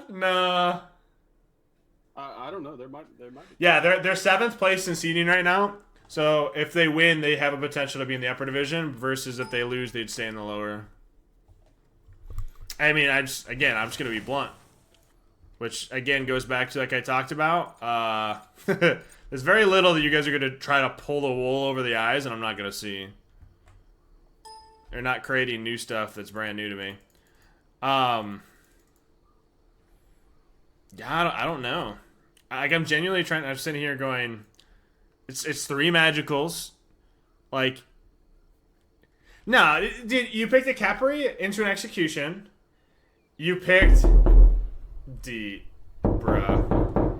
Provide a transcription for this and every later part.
Nah. I don't know. There might be. Yeah, they're 7th place in seeding right now. So if they win, they have a potential to be in the upper division. Versus if they lose, they'd stay in the lower. I mean, I'm just gonna be blunt, which again goes back to like I talked about. There's very little that you guys are gonna try to pull the wool over the eyes, and I'm not gonna see. They're not creating new stuff that's brand new to me. Yeah, I don't know. Like I'm genuinely trying. I'm sitting here going, it's 3 magicals, like. No, dude, you picked a Capri into an execution. You picked bruh.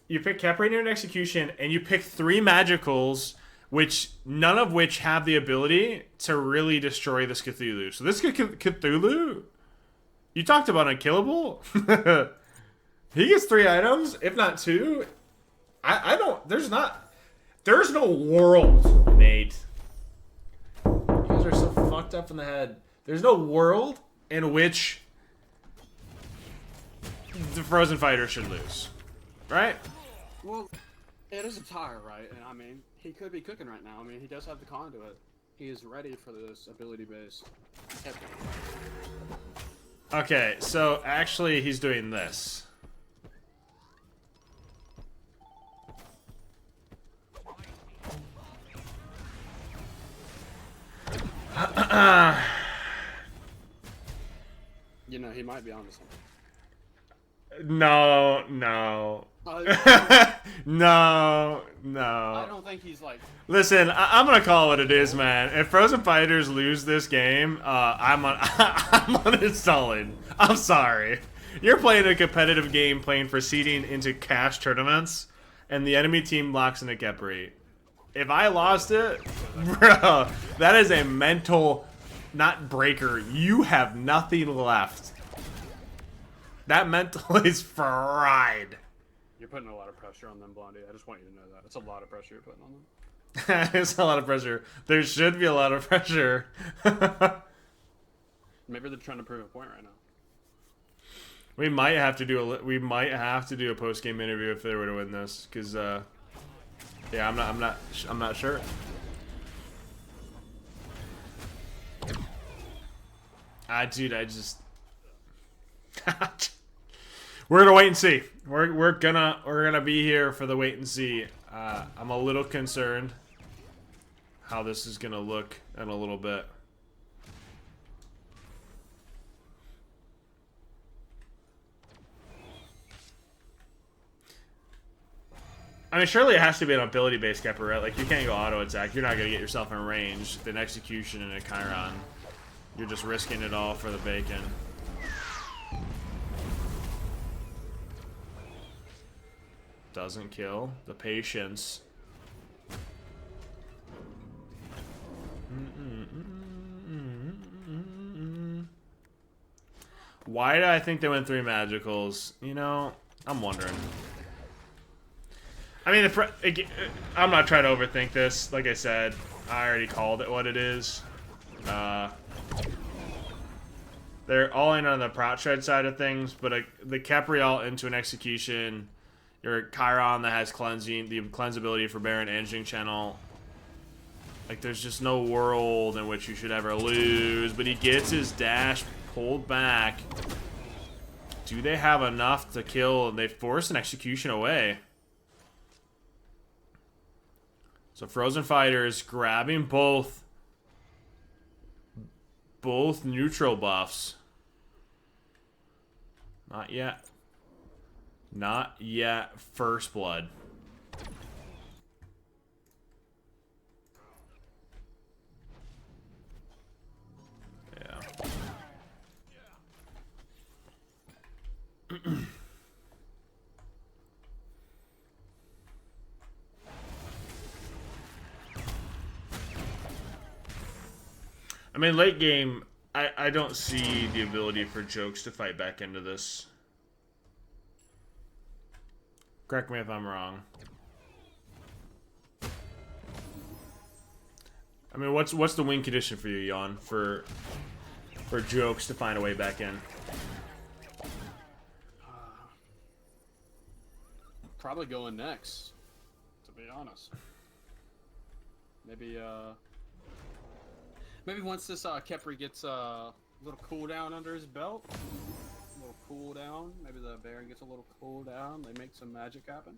You picked Capri into an execution, and you picked 3 magicals, which none of which have the ability to really destroy this Cthulhu. So this Cthulhu, you talked about unkillable. He gets 3 items, if not 2. I don't. There's no world, Nate. You guys are so fucked up in the head. There's no world in which the Frozen Fighter should lose, right? Well, it is a tire, right? And I mean, he could be cooking right now. I mean, he does have the conduit. He is ready for this ability base. Okay, so actually he's doing this. You know, he might be onto something. No. No. I No. don't think he's like. Listen, I'm gonna call it what it is, man. If Frozen Fighters lose this game, I'm uninstalling. I'm sorry. You're playing a competitive game, playing for seeding into cash tournaments, and the enemy team locks in a Kepri. If I lost it, bro, that is a mental, not breaker. You have nothing left. That mental is fried. You're putting a lot of pressure on them, Blondie. I just want you to know that. It's a lot of pressure you're putting on them. It's a lot of pressure. There should be a lot of pressure. Maybe they're trying to prove a point right now. We might have to do a post game interview if they were to win this, because yeah, I'm not sure. Dude, I just we're gonna wait and see. We're gonna be here for the wait and see. I'm a little concerned how this is gonna look in a little bit. I mean, surely it has to be an ability-based Kepper, right? Like, you can't go auto-attack. You're not going to get yourself in range. An execution and a Chiron. You're just risking it all for the bacon. Doesn't kill. The patience. Why do I think they went 3 magicals? You know, I'm wondering. I mean, I'm not trying to overthink this. Like I said, I already called it what it is. They're all in on the prot shred side of things, but the Capriol into an execution, your Chiron that has cleansing, the cleanse ability for Baron Engine Channel. Like, there's just no world in which you should ever lose, but he gets his dash pulled back. Do they have enough to kill? They force an execution away. So Frozen Fighters grabbing both neutral buffs. Not yet. Not yet. First blood. Yeah. I mean, late game, I don't see the ability for Joust to fight back into this. Correct me if I'm wrong. I mean, what's the win condition for you, Jan, for Joust to find a way back in? probably going next, to be honest. Maybe maybe once this Kepri gets a little cooldown under his belt, a little cooldown. Maybe the Baron gets a little cooldown. They make some magic happen.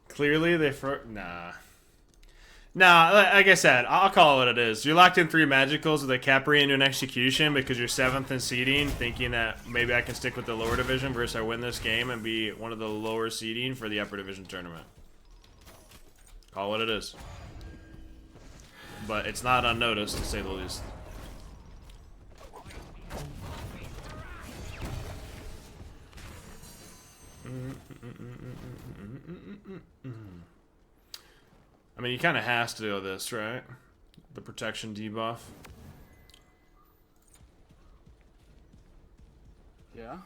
Clearly, Nah, like I said, I'll call it what it is. You're locked in 3 magicals with a Capri into an execution because you're 7th in seeding, thinking that maybe I can stick with the lower division versus I win this game and be one of the lower seeding for the upper division tournament. Call it what it is. But it's not unnoticed, to say the least. I mean, he kind of has to do this, right? The protection debuff. Yeah.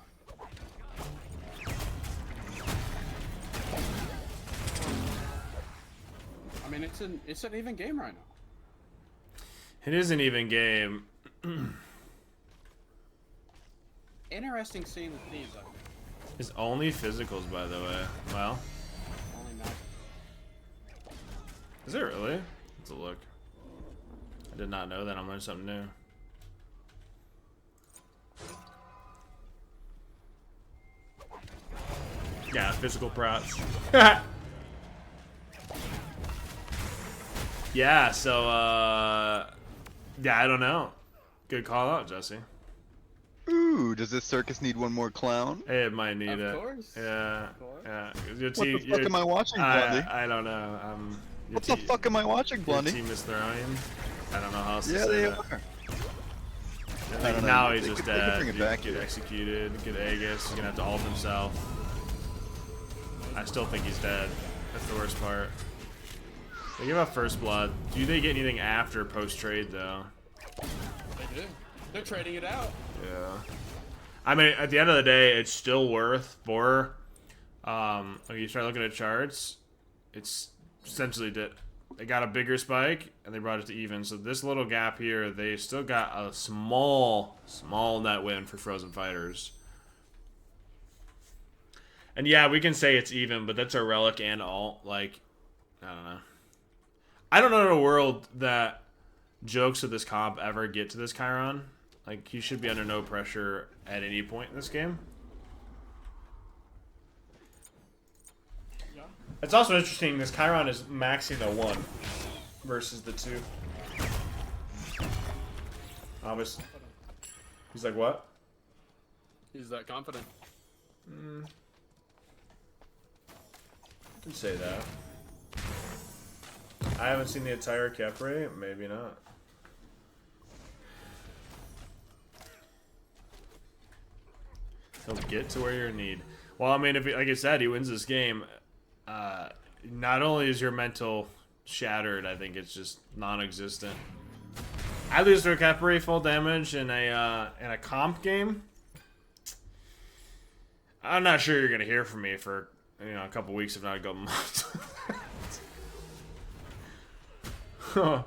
I mean, it's an even game right now. It is an even game. Interesting seeing the themes, I think. It's only physicals, by the way. Well, Only magic. is it really? Let's look. I did not know that. I'm learning something new. Yeah, physical props. Yeah, so, yeah, I don't know. Good call out, Jesse. Ooh, does this circus need one more clown? It might need it. Of course. Yeah. Of course. Yeah. What the fuck am I watching, Blondie? I don't know. What the fuck am I watching, Your Blondie? team is throwing. I don't know how else to Yeah, say they that. are. I I think don't know. now he's They just could- they could dead. bring it He back get here. executed. Get Aegis. He's gonna have to ult himself. I still think he's dead. That's the worst part. They give up first blood. Do they get anything after post trade though? They do. They're trading it out. Yeah. I mean, at the end of the day, it's still worth for. When you start looking at charts, it's essentially they got a bigger spike and they brought it to even. So this little gap here, they still got a small net win for Frozen Fighters. And yeah, we can say it's even, but that's a relic and all. Like, I don't know. I don't know in a world that jokes of this comp ever get to this Chiron. Like, he should be under no pressure at any point in this game. Yeah. It's also interesting, this Chiron is maxing a 1 versus the 2. Obviously. He's like, what? He's that confident. I can say that. I haven't seen the entire Capri. Maybe not. He'll get to where you're in need. Well, I mean, if like I said, he wins this game. Not only is your mental shattered, I think it's just non-existent. I lose to a Capri full damage in a comp game. I'm not sure you're gonna hear from me for a couple weeks, if not a couple months. Huh.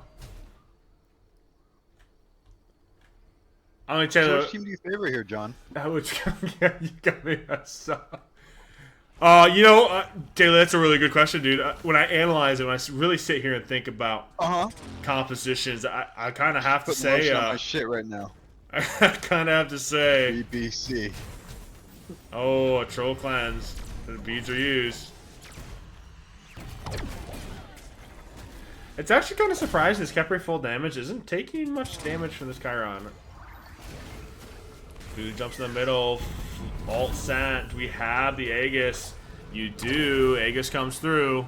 I'm gonna tell So you. which team do you favor here, John? Yeah, you got me messed up. Taylor, that's a really good question, dude. When I analyze it, when I really sit here and think about compositions, I kind of have to Put say, motion on my shit right now. I kind of have to say, BBC. oh, a troll cleanse. The beads are used. It's actually kind of surprising this Kepri full damage isn't taking much damage from this Chiron. Dude jumps in the middle. Alt sent. We have the Aegis. You do. Aegis comes through.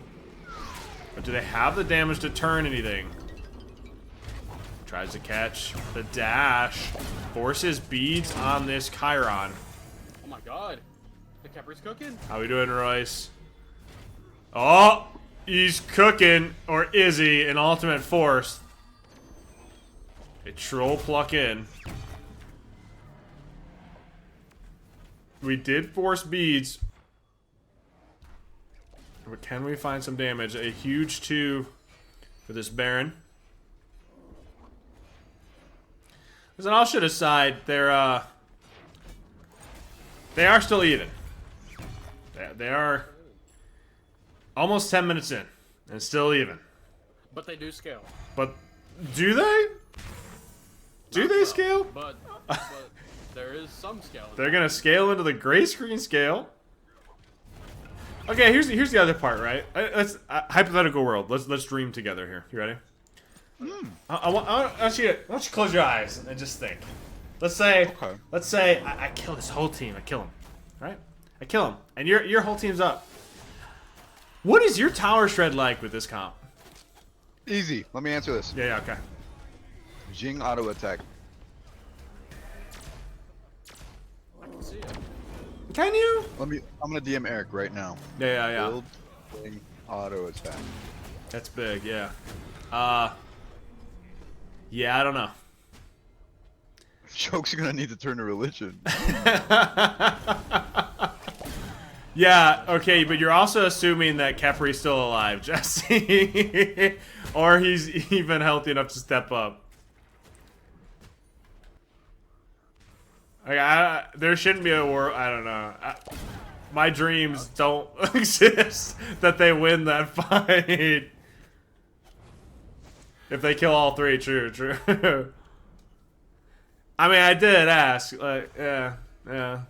But do they have the damage to turn anything? Tries to catch the dash. Forces beads on this Chiron. Oh my god. The Kepri's cooking. How we doing, Royce? Oh! He's cooking. Or is he? An ultimate force. A troll pluck in. We did force beads. But can we find some damage? A huge 2 for this Baron. Listen, all shit aside, they're They are still even. They are almost 10 minutes in and still even. But they do scale. But do they? Do Not they well, scale? But there is some scale. They're gonna scale into the gray screen scale. Okay, here's the other part, right? Let's hypothetical world. Let's dream together here. You ready? I want you to close your eyes and just think. Let's say I kill this whole team. I kill them, right? I kill them, and your whole team's up. What is your tower shred like with this comp? Easy. Let me answer this. Yeah, okay. Jing auto attack. I can see it. Can you? I'm gonna DM Eric right now. Yeah. Build Jing auto attack. That's big, yeah. Yeah, I don't know. Joke's gonna need to turn to religion. Yeah, okay, but you're also assuming that Kepri's still alive, Jesse. Or he's even healthy enough to step up. Like, there shouldn't be a war. I don't know. My dreams don't exist that they win that fight. If they kill all three, true. I mean, I did ask. Like, yeah. No,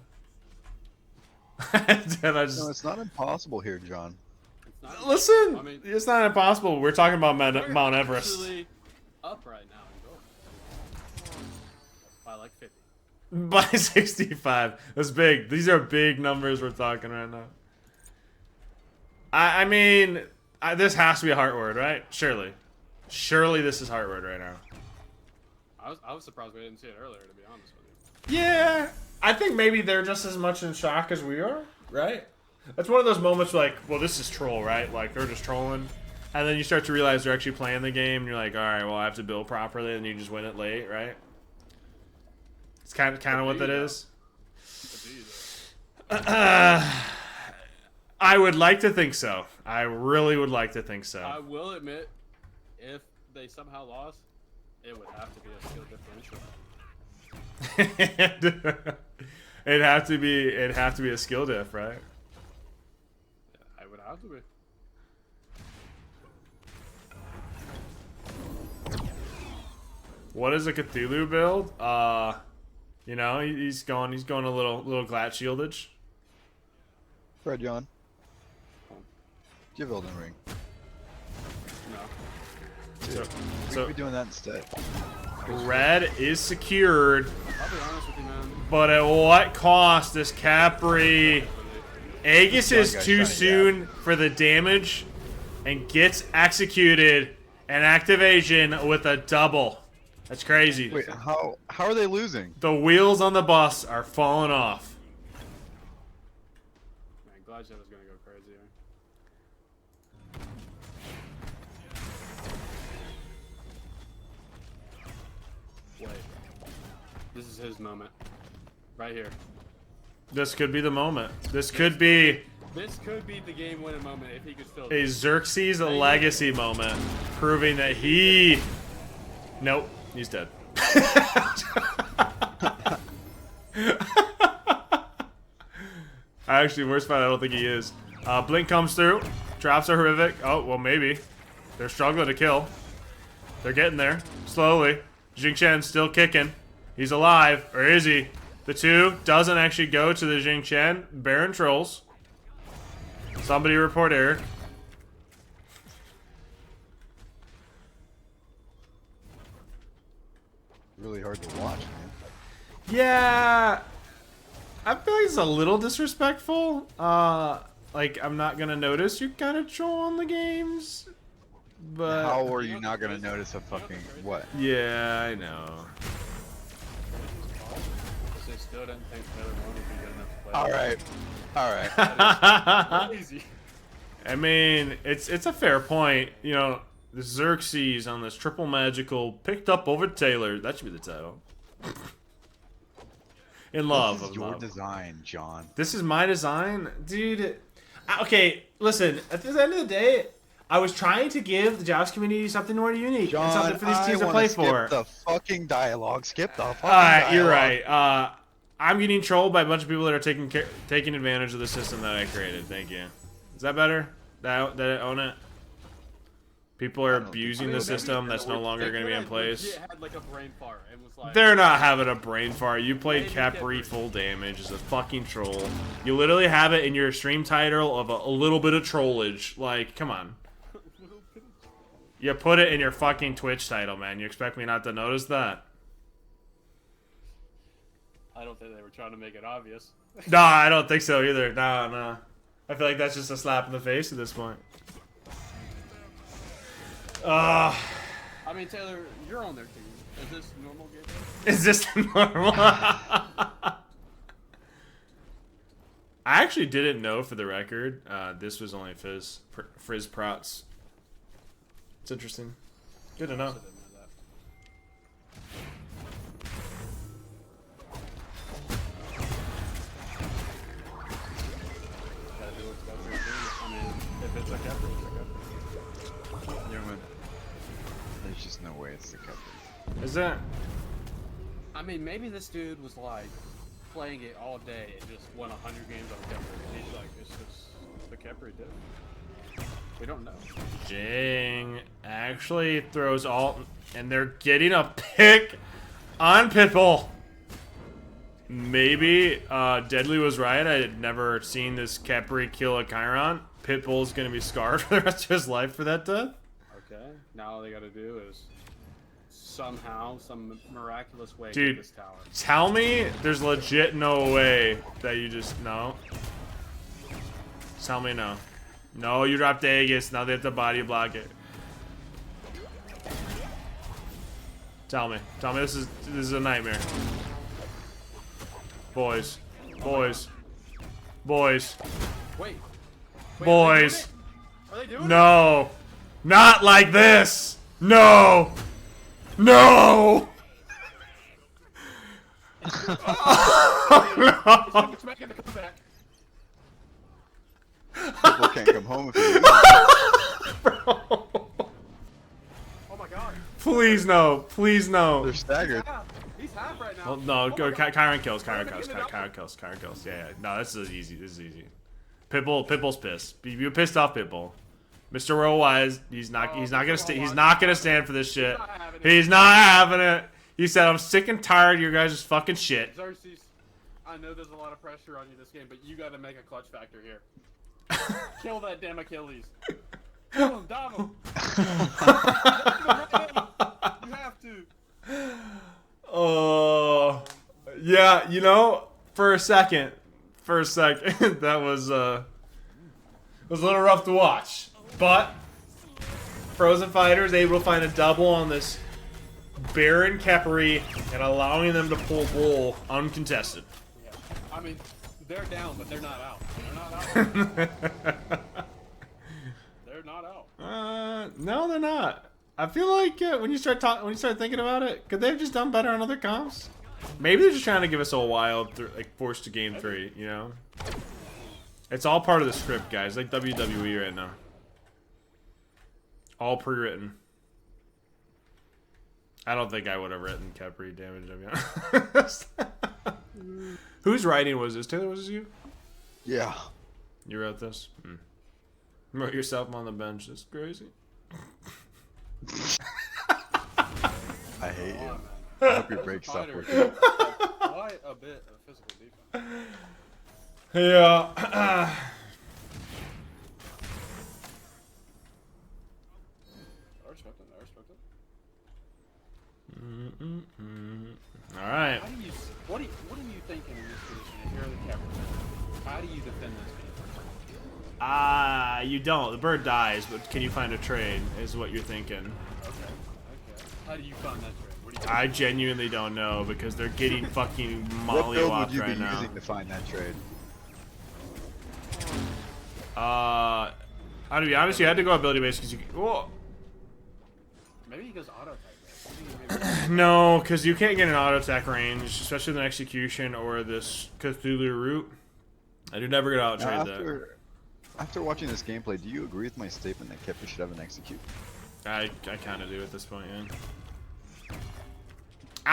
it's not impossible here, John. Listen, I mean, it's not impossible. We're talking about Mount Everest. Actually up right now in gold. By like 50. By 65. That's big. These are big numbers we're talking right now. I mean, this has to be a heart word, right? Surely this is heart word right now. I was surprised we didn't see it earlier, to be honest with you. Yeah, I think maybe they're just as much in shock as we are, right? That's one of those moments like, well, this is troll, right? Like, they're just trolling. And then you start to realize they're actually playing the game, and you're like, all right, well, I have to build properly, and you just win it late, right? It's kind of what that is. I would like to think so. I really would like to think so. I will admit, if they somehow lost, it would have to be a skill differential. It'd have to be a skill diff, right? Yeah, it would have to be. What is a Cthulhu build? You know, he's going a little Glat shieldage. Fred, John. Give Elden Ring. No. So we doing that instead. Red is secured, I'll be honest with you, man. but at what cost is Capri? Aegis is too soon for the damage and gets executed and activation with a double. That's crazy. Wait, how are they losing? The wheels on the bus are falling off. Man, Glad was gonna go crazy. Wait. This is his moment. Right here. This could be the moment. This could be This could be the game-winning moment if he could still. a Xerxes legacy moment, proving that he... Nope, he's dead. Actually, worst part, I don't think he is. Blink comes through, drops a horrific. Oh, well, maybe. They're struggling to kill. They're getting there, slowly. Jing Shen's still kicking. He's alive, or is he? The 2 doesn't actually go to the Jing Shen. Baron trolls. Somebody report Eric. Really hard to watch, man. Yeah, I feel like it's a little disrespectful. Like, I'm not gonna notice you're kind of trolling the games, but How are you not gonna notice a fucking what? yeah, I know. They still didn't think the other one would be good enough to play. All right. Crazy. I mean, it's a fair point. You know, the Xerxes on this triple magical picked up over Taylor. That should be the title. In love This of is your love. design, John. This is my design, dude. Okay, listen. At the end of the day, I was trying to give the Joust community something more unique and something for these teams to play for. Skip the fucking dialogue. Skip the fucking Alright, dialogue. you're right. I'm getting trolled by a bunch of people that are taking advantage of the system that I created. Thank you. Is that better? Did I own it? People are abusing the system that's no longer going to be in place. Had like a brain fart and was like, They're not having a brain fart. You played Capri full damage as a fucking troll. You literally have it in your stream title of a little bit of trollage. Like, come on. You put it in your fucking Twitch title, man. You expect me not to notice that? I don't think they were trying to make it obvious. Nah, I don't think so either. Nah. I feel like that's just a slap in the face at this point. I mean, Taylor, you're on their team. Is this normal gameplay? Is this normal? I actually didn't know, for the record. This was only Frizz Prots. It's interesting. Good to know. There's just no way it's the Capri. Is that? I mean, maybe this dude was like playing it all day and just won 100 games on Kepri. And he's like, it's just the Kepri dude. We don't know. Jing actually throws alt, and they're getting a pick on Pitbull. Maybe Deadly was right. I had never seen this Capri kill a Chiron. Pitbull's gonna be scarred for the rest of his life for that death. Okay, now all they gotta do is somehow, some miraculous way Dude, get this tower. tell me there's legit no way that you just no. Tell me no. No, you dropped Aegis. Now they have to body block it. Tell me this is a nightmare. Boys. Wait. Boys. Are they doing it? No. Not like this. No. No. It's making a comeback. People can't come home if they Oh my god. Please no. Please no. They're staggered. He's half right now. Well, no, Oh go. my God. Chiron kills. Chiron kills. Yeah. No, this is easy. Pitbull's pissed. You pissed off Pitbull. Mr. Worldwise, he's not gonna stand for this shit. He's not having it. He said, "I'm sick and tired of your guys' fucking shit." Xerxes, I know there's a lot of pressure on you this game, but you gotta make a clutch factor here. Kill that damn Achilles. Kill him, dive him. You have to. Oh, yeah. You know, for a second, that was a little rough to watch. But Frozen Fighter's able to find a double on this Baron Capri and allowing them to pull bull uncontested. Yeah. I mean, they're down, but they're not out. They're not out. They're not out. No, they're not. I feel like when you start thinking about it, could they have just done better on other comps? Maybe they're just trying to give us a wild, force to game 3. You know, it's all part of the script, guys. Like WWE right now. All pre-written. I don't think I would have written Capri damage, to be honest. Whose writing was this? Taylor, was this you? Yeah. You wrote this? You wrote yourself on the bench. That's crazy. I hate you. I hope your break stop working. Quite a bit of physical defense. Yeah. I respect it. All right. What do you think in this position? If you're the captain, how do you defend this game? You don't. The bird dies, but can you find a trade? Is what you're thinking. Okay. How do you find that trade? What do you I genuinely don't know because they're getting fucking What build would mollywopped you right be now. using to find that trade? To be honest, you had to go ability based because you. Whoa. Maybe he goes auto type. No, because you can't get an auto attack range, especially with an execution or this Cthulhu route. I do never get out trade that. After watching this gameplay, do you agree with my statement that Kepler should have an execute? I kind of do at this point, yeah.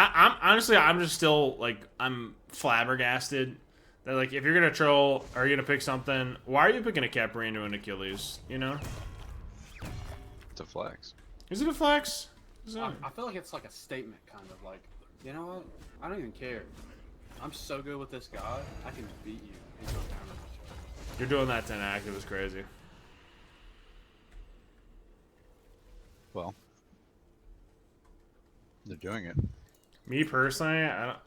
I'm honestly, I'm just still like, I'm flabbergasted that like, if you're gonna troll or you're gonna pick something, why are you picking a Caprino and Achilles? You know, It's a flex. is it a flex? Is it? I feel like it's like a statement, kind of like, you know what? I don't even care. I'm so good with this guy, I can beat you into a counter matchup. You're doing that to inactive is crazy. Well, they're doing it. Me personally, I don't.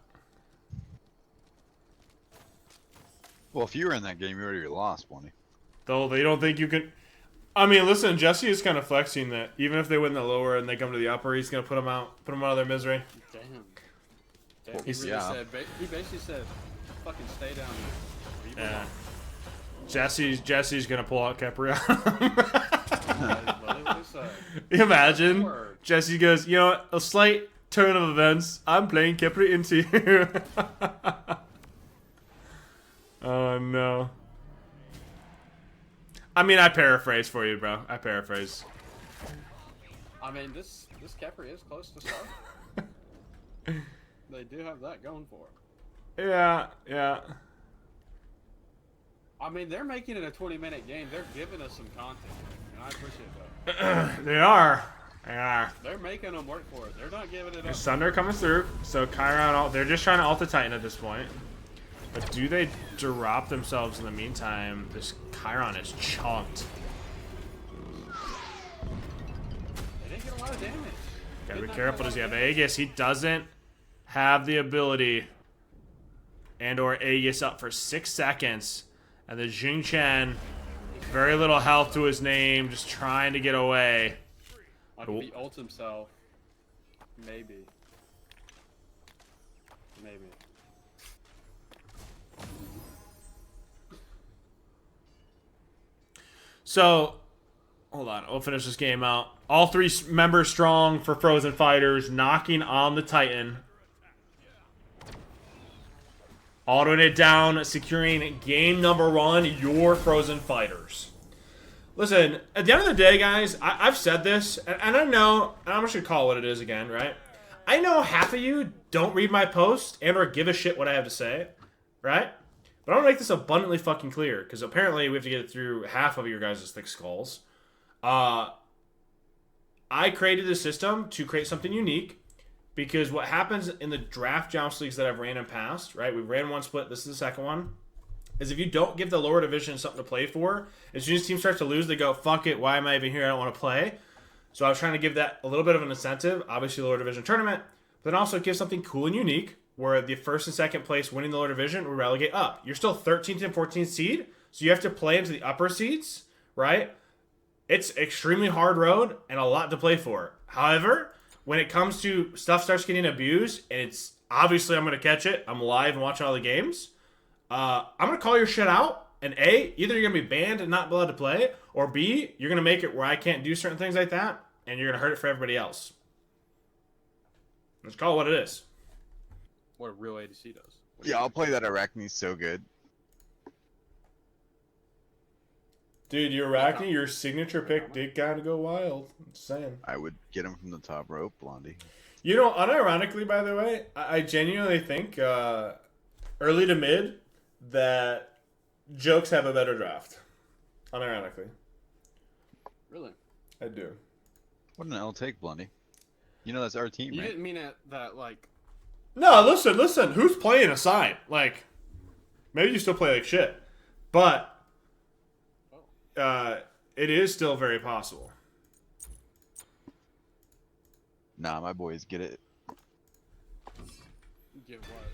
Well, if you were in that game, you already lost, Bonnie. Though they don't think you can. I mean, listen, Jesse is kind of flexing that even if they win the lower and they come to the upper, he's gonna put them out of their misery. Damn. Well, He really yeah. said, he basically said, fucking stay down there. Yeah. Jesse's gonna pull out Capriano. That's literally what he said. Imagine Word. Jesse goes, you know what? A slight turn of events. I'm playing Capri into you. Oh no. I mean, I paraphrase for you, bro. I paraphrase. I mean, this Capri is close to start. They do have that going for it. Yeah, yeah. I mean, they're making it a 20-minute game. They're giving us some content, and I appreciate that. They are. They are. They're making them work for it. They're not giving it up. There's Thunder coming through, so Chiron, they're just trying to ult the Titan at this point. But do they drop themselves in the meantime? This Chiron is chunked. They didn't get a lot of damage. Gotta Did be not careful. get a Does he lot have of damage. Aegis? He doesn't have the ability. And or Aegis up for 6 seconds. And the Jing Chen, very little health to his name, just trying to get away. Like, if he ults himself, maybe. Maybe. So, hold on. We'll finish this game out. All three members strong for Frozen Fighters, knocking on the Titan. Autoing it down, securing game number 1, your Frozen Fighters. Listen, at the end of the day, guys, I've said this, and I know, and I'm just going to call it what it is again, right? I know half of you don't read my post and or give a shit what I have to say, right? But I want to make this abundantly fucking clear, because apparently we have to get it through half of your guys' thick skulls. I created this system to create something unique, because what happens in the draft Joust leagues that I've ran in past, right? We've ran one split, this is the second one, is if you don't give the lower division something to play for, as soon as teams start to lose, they go, fuck it, why am I even here? I don't want to play. So I was trying to give that a little bit of an incentive, obviously lower division tournament, but then also give something cool and unique, where the first and second place winning the lower division will relegate up. You're still 13th and 14th seed, so you have to play into the upper seeds, right? It's extremely hard road and a lot to play for. However, when it comes to stuff starts getting abused, and it's obviously I'm going to catch it, I'm live and watching all the games, I'm going to call your shit out, and A, either you're going to be banned and not allowed to play, or B, you're going to make it where I can't do certain things like that, and you're going to hurt it for everybody else. Let's call it what it is. What a real ADC does. What do Yeah, you I'll think? play that Arachne so good. Dude, your Arachne, your signature pick did kind of go wild. I'm just saying. I would get him from the top rope, Blondie. You know, unironically, by the way, I genuinely think early to mid that Jokes have a better draft. Unironically. Really? I do. What an L take, Blondie. You know that's our team, You right? didn't mean it that, like... No, listen. Who's playing aside? Like, maybe you still play like shit. But it is still very possible. Nah, my boys get it. Get what?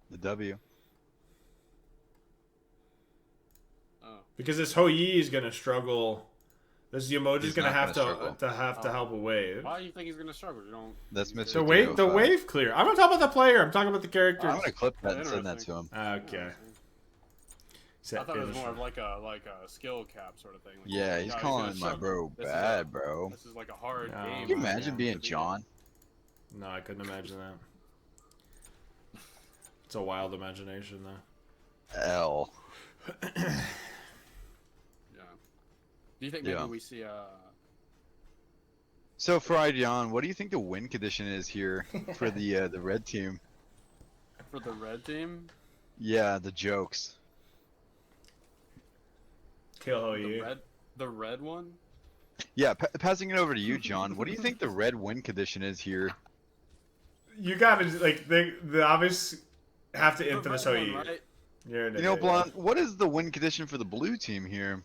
The W. Oh. Because this Ho Yi is going to struggle. This Yamoji's He's going to not have gonna to help a wave. Why do you think he's gonna struggle? You don't... That's you Mr. The Two wave, oh the five. wave clear. I'm not talking about the player. I'm talking about the characters. I'm gonna clip that and send that Interesting. to him. Okay. I thought it was more of like a skill cap sort of thing. Like, Yeah, he's gonna calling my struggle. bro This is bad, bro. This is like a hard No. game. Can you Oh, imagine yeah. being John? No, I couldn't imagine that. It's a wild imagination, though. L. Yeah. Do you think maybe Yeah. we see So, Fry John, what do you think the win condition is here for the red team? For the red team, Yeah, the jokes. Kill Ho the Yi. red one. Yeah, passing it over to you, John. What do you think the red win condition is here? You gotta like the obvious have to infamous The Ho red Yi. one, right? You're an You know, idiot. Blonde, what is the win condition for the blue team here?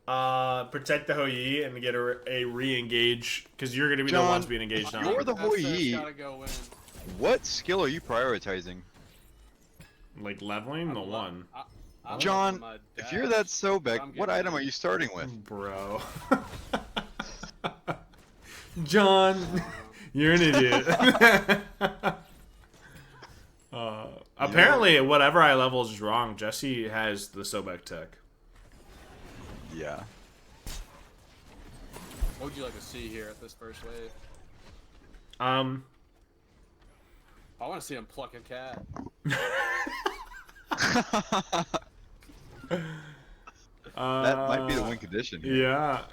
Protect the Ho Yi and get a re-engage because you're gonna be the John, ones being engaged on. you're the Hoi Yi. Gotta go in. What skill are you prioritizing? Like leveling the I'm one, I'm John, up to my if you're that dash, Sobek, I'm what getting item it. are you starting with? bro. John, you're an idiot. Apparently, whatever I level is wrong. Jesse has the Sobek tech. Yeah. What would you like to see here at this first wave? Um, I want to see him pluck a cat. That might be the win condition here.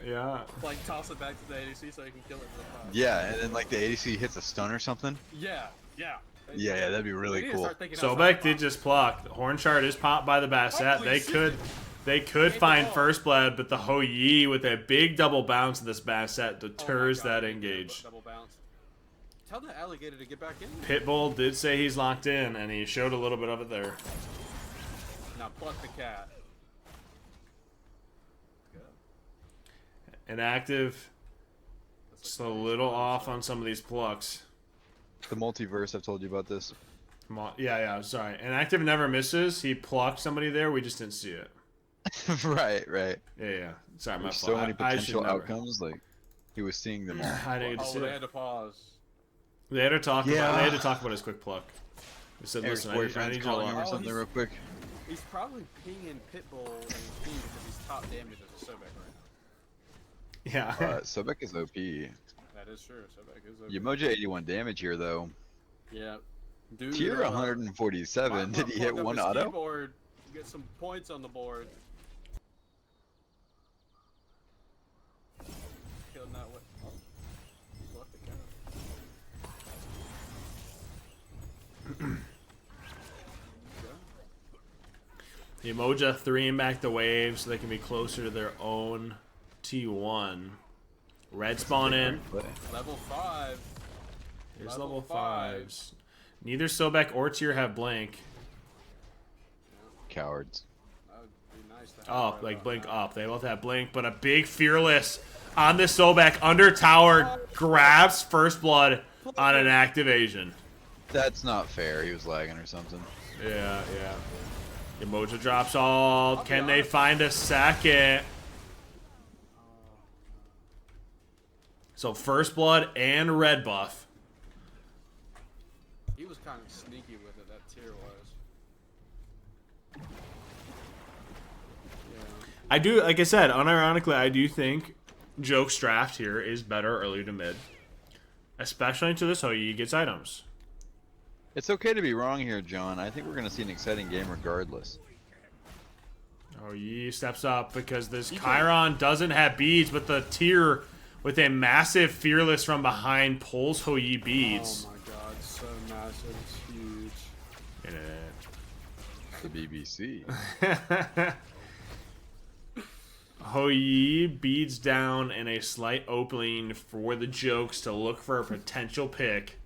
Yeah. Like toss it back to the ADC so he can kill it real fast. Yeah, and then like the ADC hits a stun or something. Yeah. Yeah, that'd be We really need to cool. start thinking outside the Sobek did box. just pluck. The Horn Shard is popped by the Bassett. Holy They shit. could the find ball. first blood, but the Ho Yi with a big double bounce of this Bassett Oh my deters God, that he did engage. Double bounce. Tell the alligator to get back in. Pitbull did say he's locked in, and he showed a little bit of it there. Now pluck the cat. Inactive, That's just a like little off on some of these plucks. The multiverse, I've told you about this. Yeah, sorry. Inactive never misses. He plucked somebody there. We just didn't see it. right. Yeah. Sorry, my There's fault. so many I should potential never. outcomes. Like he was seeing them all. I didn't get to Oh, see they it. had to pause. They had to talk Yeah. about. They had to talk about his quick pluck. They said, Eric's "Listen, I boyfriend's need you to calling him or lock." Oh, something he's- real quick. He's probably pinging Pitbull in his team because he's top damage as a Sobek right Yeah. Sobek is OP. now. That is true. Sobek is okay. Yamoja 81 damage here though. Yeah. Dude, Tier 147. might Did he hit plug up one his auto? keyboard, get some points on the board. Killed that one. Oh. Left the cat. The Emoja 3 back the wave so they can be closer to their own T1. Red spawn in. Level 5. Here's Level level five. 5s. Neither Sobek or Tyr have Blink. Cowards. That would be nice to have Oh, right like about Blink now. up. They both have Blink, but a big Fearless on the Sobek under tower grabs first blood on an activation. That's not fair. He was lagging or something. Yeah. Emoja drops all. I'll be Can they honest. find a second? So first blood and red buff. He was kind of sneaky with it, that tier was. Yeah. I do, like I said, unironically, I do think Joke's draft here is better early to mid. Especially into this Ho Yi gets items. It's okay to be wrong here, John. I think we're going to see an exciting game regardless. Ho Yi steps up because this Chiron doesn't have beads, but the tier with a massive Fearless from behind pulls Ho Yi beads. Oh my god, so massive, it's huge. The BBC. Ho Yi beads down in a slight opening for the Jokes to look for a potential pick.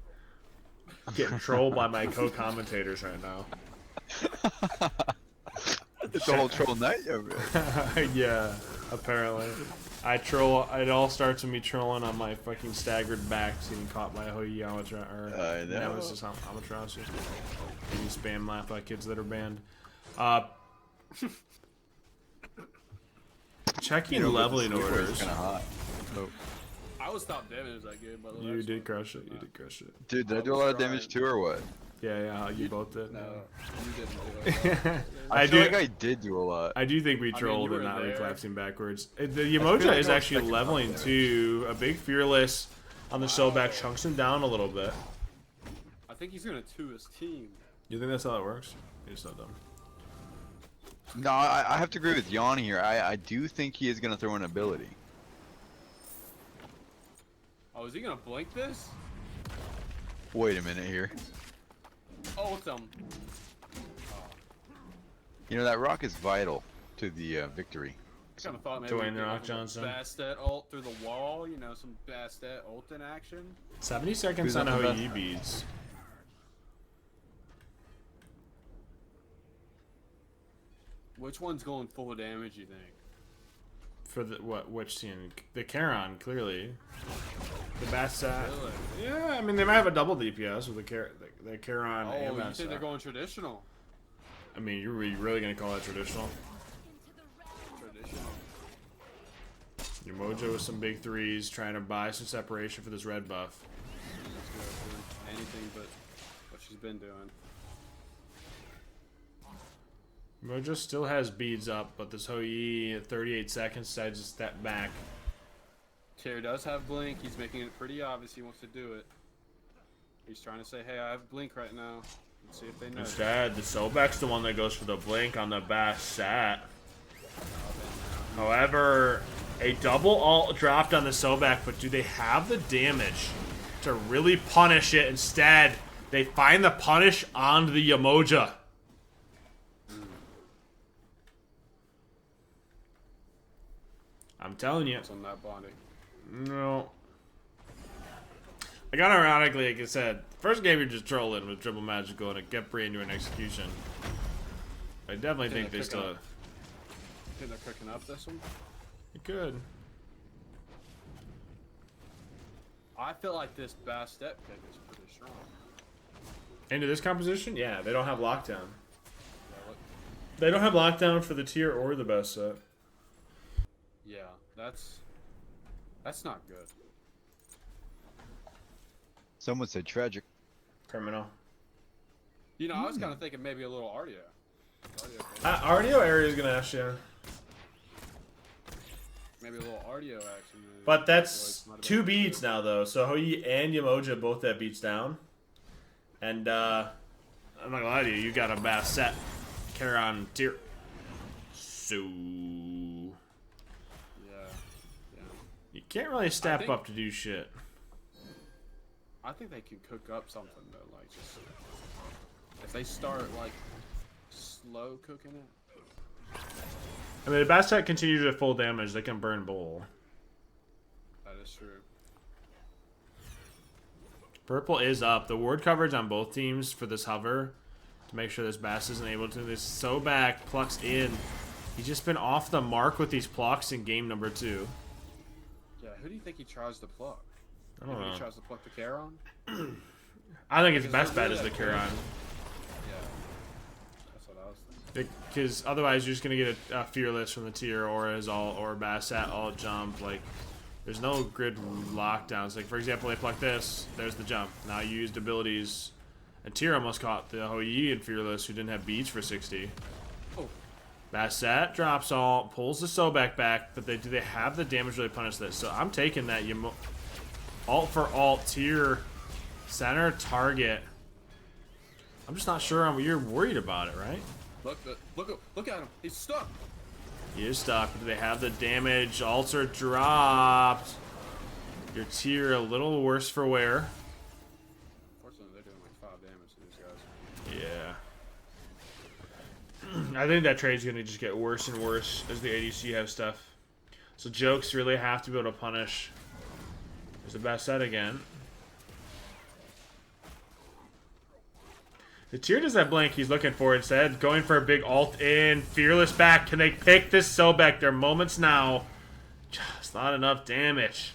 Getting trolled by my co-commentators right now. It's a whole troll night over there. Yeah, apparently. I troll. It all starts with me trolling on my fucking staggered back, getting caught by a Ho Yi Amaterasu. I know. Nemesis Amaterasu. Getting spam laughed by kids that are banned. Checking leveling orders. Kind of hot. Oh. I was top damage that game, by the way. You so- did crush it. You did crush it. Dude, did I do a lot of damage too, or what? Yeah. You both did. No, you didn't do it. I I feel do. like I did do a lot. I do think we mean, trolled you and were not there. collapsing backwards. The feel Emoja like is I was actually second leveling top there. too. A big Fearless on the Sobek chunks him down a little bit. I think he's gonna 2 his team. You think that's how it works? You're so dumb. No, I have to agree with Jan here. I do think he is going to throw an ability. Oh, is he gonna blink this? Wait a minute here. Ult him. You know, that rock is vital to the victory. I kind of thought maybe Dwayne we'd The get Rock like Johnson. a Bastet ult through the wall. You know, some Bastet ult in action. 70 seconds Who's on up the OE best? beads. Which one's going full damage, you think? For the which team? The Charon, clearly. The Bassat. Really? Yeah, I mean they might have a double DPS with the Charon Oh, and you Bassat. think they're going traditional? I mean, you're really gonna call that traditional? Traditional. Your Mojo with some big threes, trying to buy some separation for this red buff. Let's go, dude. Anything but what she's been doing. Mojo still has beads up, but this Hoi at 38 seconds decides to step back. Tyr does have blink. He's making it pretty obvious he wants to do it. He's trying to say, hey, I have blink right now. Let's see if they know. Instead, the Sobek's the one that goes for the blink on the Bassat. However, a double ult dropped on the Sobek, but do they have the damage to really punish it? Instead, they find the punish on the Yamoja. I'm telling you. It's on that body. No. Like, unironically, like I said, first game you're just trolling with triple magical and it kept bringing you an execution. I definitely think they still. Think they're cooking up this one? You could. I feel like this Bastet pick is pretty strong. Into this composition? Yeah, they don't have lockdown. Yeah, look. They don't have lockdown for the tier or the best set. Yeah, that's not good. Some would say tragic. Criminal. You know, I was kind of thinking maybe a little Ardio. Ardio area is gonna ask you. Maybe a little Ardio action. But that's two beats now, though. So Hoi and Yamoja both have beats down. And, I'm not gonna lie to you, you got a bass set. Charon tier. So. Yeah. You can't really step think- up to do shit. I think they can cook up something though, like just if they start like slow cooking it. I mean, if bass set continues at full damage, they can burn bowl. That is true. Purple is up. The ward coverage on both teams for this hover to make sure this Bass isn't able to. This so back plucks in. He's just been off the mark with these plucks in game number 2. Yeah, who do you think he tries to pluck? I don't You think know. he tries to pluck the Charon? I think his Because best they'll bet do is the that Charon. Yeah. That's what I was thinking. Because otherwise you're just going to get a Fearless from the tier or his all or Bassat all jump. Like, there's no grid lockdowns. Like, for example, they pluck this. There's the jump. Now you used abilities. And tier almost caught the Hoi and Fearless who didn't have beats for 60. Oh, Bassat drops all, pulls the Sobek back, but do they have the damage to really punish this? So I'm taking that alt for alt tier center target. I'm just not sure you're worried about it, right? look at him. He's stuck. He is stuck. Do they have the damage? Alts are dropped. Your tier a little worse for wear. Fortunately, they're doing like 5 damage to these guys. Yeah. I think that trade's going to just get worse and worse as the ADC have stuff. So jokes really have to be able to punish. There's the best set again. The tier does that blink he's looking for instead. Going for a big ult in. Fearless back. Can they pick this Sobek? Their moments now. Just not enough damage.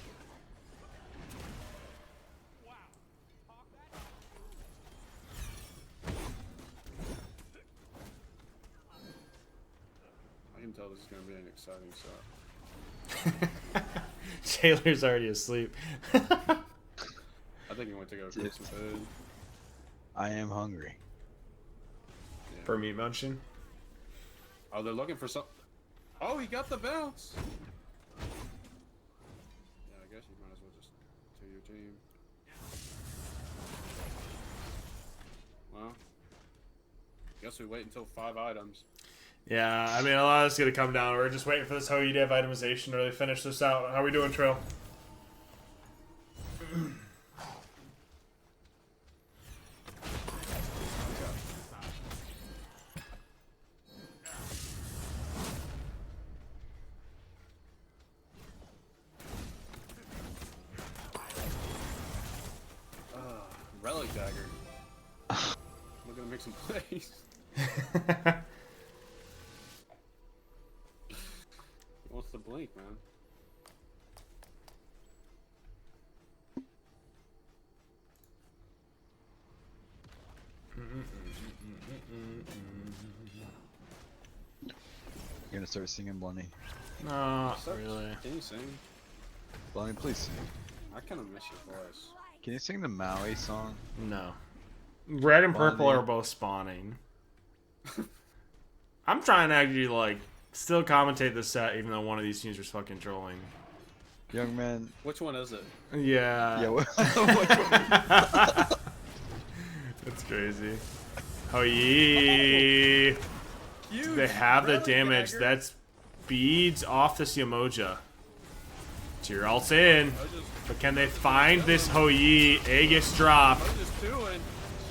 I can tell this is going to be an exciting set. Taylor's already asleep. I think he went to go get some food. I am hungry. Yeah. For meat munching. Oh, they're looking for some. Oh, he got the bounce. Yeah, I guess you might as well just to your team. Well, guess we wait until 5 items. Yeah, I mean, a lot of it's going to come down. We're just waiting for this Hoi to have itemization to really finish this out. How are we doing, Trail? dagger. We're gonna make some plays. He wants to blink, man. You're gonna start singing, Blunny. No, really. Can you sing? Blunny, please sing. I kind of miss your voice. Can you sing the Maui song? No. Red and purple Bonnie. are both spawning. I'm trying to actually, like, still commentate the set, even though one of these teams was fucking trolling. Young man. Which one is it? Yeah. Yeah, what? That's crazy. Oh, yeah. Huge They have the relic damage. dagger. That's beads off this Yamoja. Tier ult's in. But can they find this Hoi? Aegis drop. I'm just doing.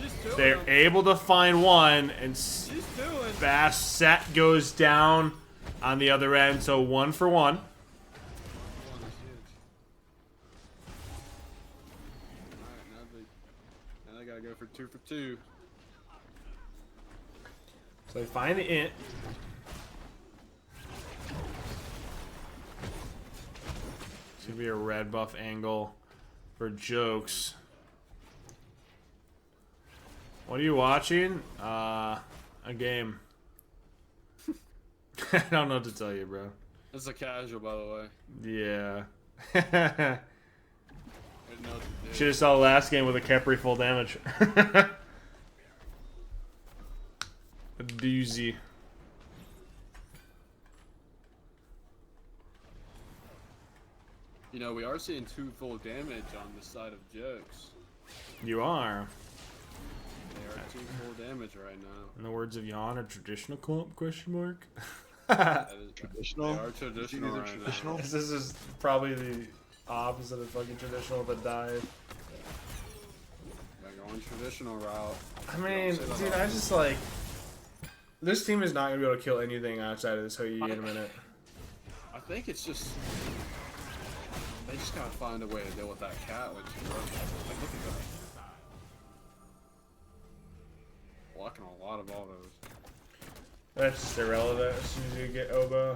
She's doing. They're able to find one, and She's doing. Bass set goes down on the other end, so 1 for 1. One is huge. Alright, now they gotta go for 2 for 2. So they find the int. It's gonna be a red buff angle for Jokes. What are you watching? A game. I don't know what to tell you, bro. This is a casual, by the way. Yeah. I didn't know what to do. Should have saw the last game with a Kepri full damage. A doozy. You know, we are seeing 2 full damage on the side of Jokes. You are. They are 2 full damage right now. In the words of Jan, a traditional comp? Question mark. That is, Traditional? They are traditional they're right traditional? now. This is probably the opposite of fucking traditional, but dive. They're going traditional route. I mean, Don't say that dude, out I just like this team is not gonna be able to kill anything outside of this Hoi in a minute. I think it's just they just gotta find a way to deal with that cat when she runs. Like, look at that. Blocking a lot of autos. That's just irrelevant as soon as you get Oboe.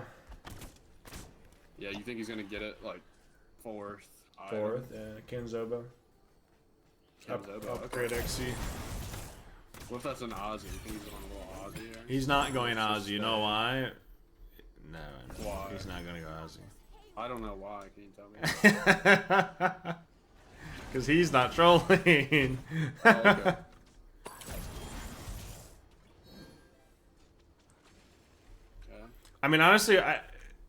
Yeah, you think he's gonna get it like 4th? Fourth, yeah, Ken's Oboe. Upgrade XC. What if that's an Aussie? You think he's going a little Aussie here? He's not going Aussie. You know why? No, Why? he's not gonna go Aussie. I don't know why. Can you tell me? Because he's not trolling. Oh, okay. Yeah. I mean, honestly,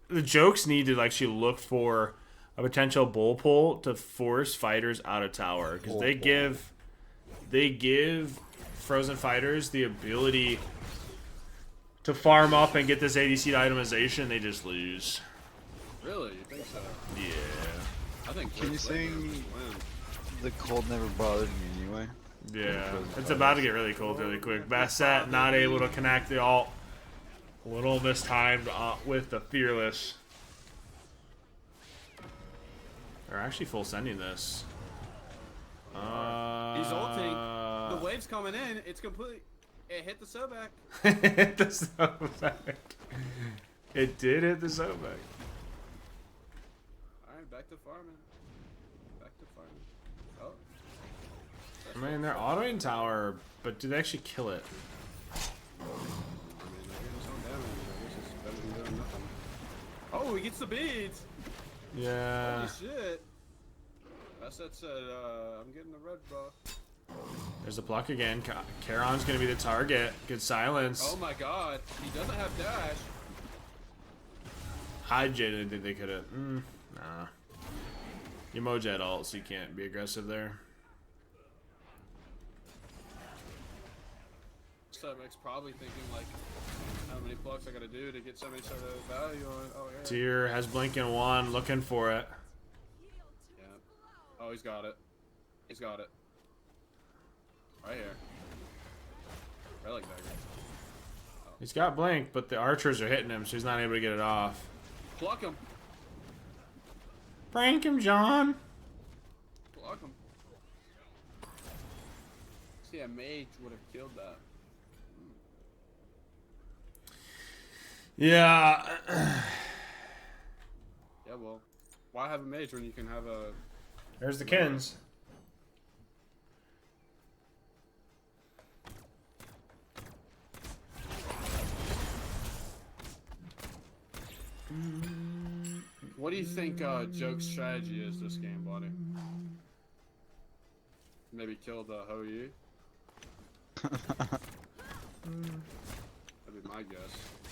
the Jokes need to actually look for a potential bull pull to force fighters out of tower, because they give frozen fighters the ability to farm up and get this ADC itemization. They just lose. Really? You think so? Yeah. I think. Can you Blake Laker sing- just win. The cold never bothered me anyway. Yeah. It's about to get really cold really quick. Bassett not able to connect the ult. A little mistimed with the Fearless. They're actually full sending this. He's ulting. The wave's coming in. It's complete. It hit the Sobek. Hit the Sobek. It did hit the Sobek. Alright, back to farming. Back to farming. Oh. I mean, they're autoing tower, but do they actually kill it? I mean, they're getting some damage. I guess it's better than doing nothing. Oh, he gets the beads. Yeah. Holy shit. Bassett said, I'm getting the red buff. There's the pluck again. Charon's going to be the target. Good silence. Oh my god. He doesn't have dash. Hide Jada did they could have. Nah. You Mojet ult, so you can't be aggressive there. Sebek's probably thinking, like, how many plucks I gotta do to get 70 sort of value on it. Oh, yeah. Tyr has Blink in one, looking for it. Yeah. Oh, he's got it. He's got it. Right here. Relic dagger. He's got Blink, but the archers are hitting him, so he's not able to get it off. Pluck him. Prank him, John. Pluck him. See, a mage would have killed that. Yeah. Yeah, well, why have a mage when you can have a... There's the Kens. What do you think Joke's strategy is this game, buddy? Maybe kill the Ho Yi? That'd be my guess.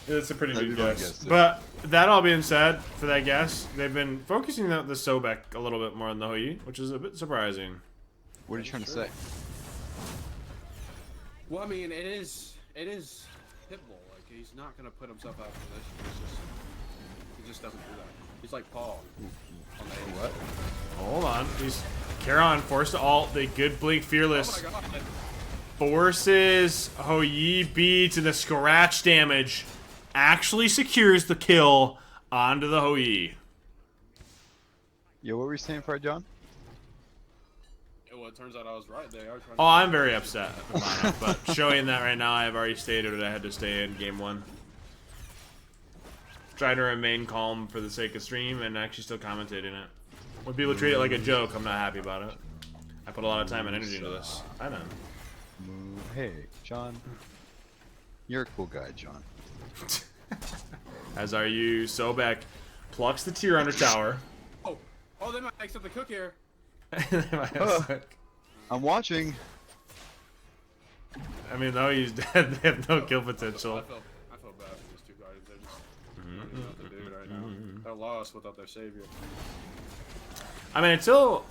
It's a pretty That'd good be my guess. guess, too. But that all being said, for that guess, they've been focusing the Sobek a little bit more on the Hoi, which is a bit surprising. What are you trying to say? Well, I mean, it is Pitbull. Like, he's not gonna put himself out of position. He just doesn't do that. He's like Paul. On the What? Hold on. He's Charon forced to ult. The good Blink Fearless Oh my god. forces Hoi B to the scratch damage. Actually secures the kill onto the Hoi. Yo, what were you saying for it, John? Well, it turns out I was right. They are trying Oh, I'm very upset about it, but showing that right now, I've already stated that I had to stay in game 1. Try to remain calm for the sake of stream and actually still commentating it. When people treat it like a joke, I'm not happy about it. I put a lot of time and energy into this. I know. Hey, John. You're a cool guy, John. As are you. Sobek plucks the tier under tower. Oh, they might accept the cook here. I'm watching. I mean, though he's dead, they have no kill potential. I feel bad for these two guardians. They're just don't even know what to do right now. They're lost without their savior. I mean, until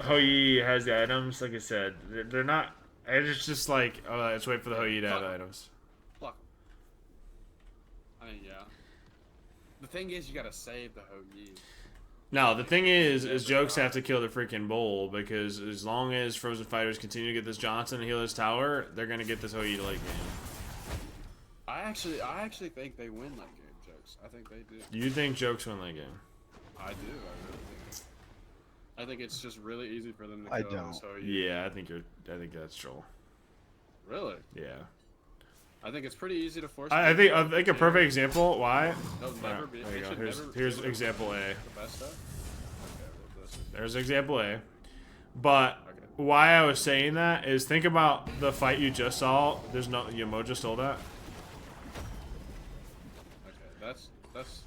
Hoi has the items, like I said, they're not. It's just like, oh, let's wait for the Hoi to have items. Pluck. I mean, yeah. The thing is, you gotta save the Ho Yi. No, the thing is Jokes have to kill the freaking bowl because as long as Frozen Fighters continue to get this Johnson and heal his tower, they're gonna get this Hoi to late game. I actually think they win that game, Jokes. I think they do. You think Jokes win that game? I do. I really think. I think it's just really easy for them to I kill don't. this Ho Yi. Yeah, I think that's true. Really? Yeah. I think it's pretty easy to force. I think a perfect example why. They'll never be. There you They go. should never Here's be example A. the best stuff. Okay, well, this is There's example A. But okay. why I was saying that is think about the fight you just saw. There's no Yamo stole that. Okay, that's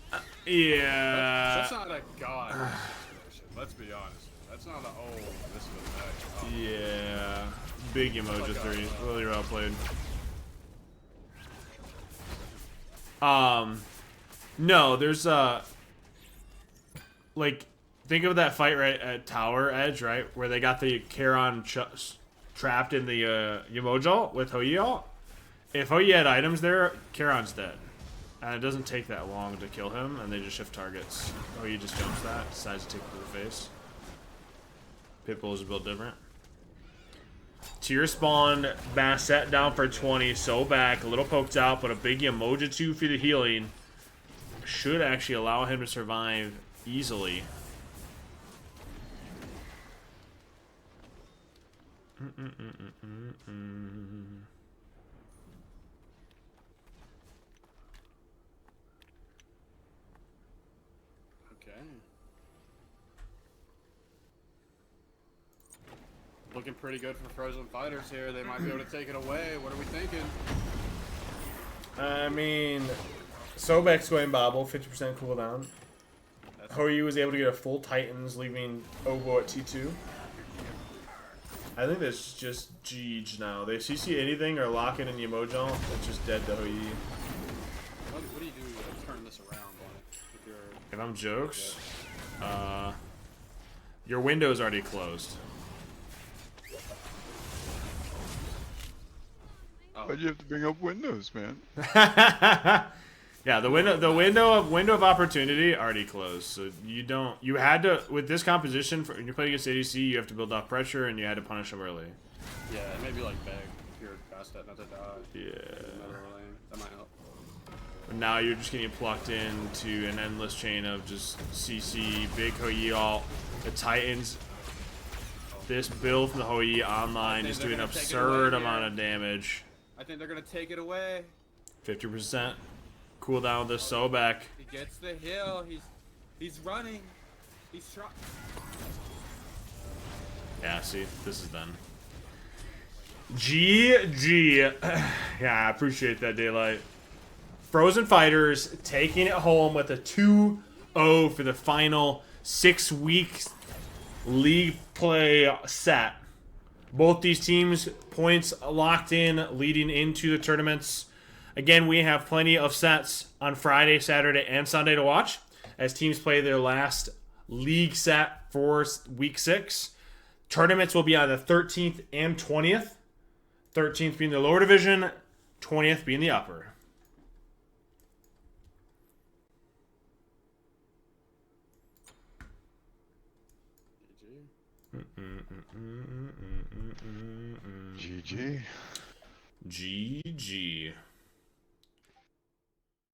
Yeah. that's not a god situation. Let's be honest. That's not a this is a match. Oh. Yeah. Big Emoji 3. Really well played. No, there's like, think of that fight right at Tower Edge, right? Where they got the Charon trapped in the Yamojal with Hoyi. If Hoyi had items there, Charon's dead. And it doesn't take that long to kill him, and they just shift targets. Hoyi just jumps that, decides to take it to the face. Pitbull is built different. Tier spawn, Bassett down for 20, so back, a little poked out, but a big Emoji 2 for the healing should actually allow him to survive easily. Okay. Looking pretty good for Frozen Fighters here. They might be able to take it away. What are we thinking? I mean, Sobek's going Bobble, 50% cooldown. Hoyi was able to get a full Titans, leaving Obo at T2. I think that's just Jeej now. They CC anything or lock it in the Emojal, it's just dead to Hoyi. What do you do to turn this around on it? If you're... If I'm Jokes, your window's already closed. Why'd you have to bring up Windows, man? Yeah, the window of opportunity already closed. So you had to, with this composition, when you're playing against ADC, you have to build off pressure and you had to punish them early. Yeah, and maybe like beg if you're fast at not to die. Yeah. Another lane. That might help. But now you're just getting plucked into an endless chain of just CC, big Hoyi ult, the Titans. This build from the Hoi online is doing an absurd amount of damage. I think they're gonna take it away. 50% cooldown with this Sobek. He gets the hill. He's running. He's trying. Yeah, see, this is done. GG. Yeah, I appreciate that, Daylight. Frozen Fighters taking it home with a 2-0 for the final 6 weeks league play set. Both these teams points locked in leading into the tournaments. Again, we have plenty of sets on Friday, Saturday, and Sunday to watch as teams play their last league set for week 6. Tournaments will be on the 13th and 20th. 13th being the lower division, 20th being the upper. GG. GG.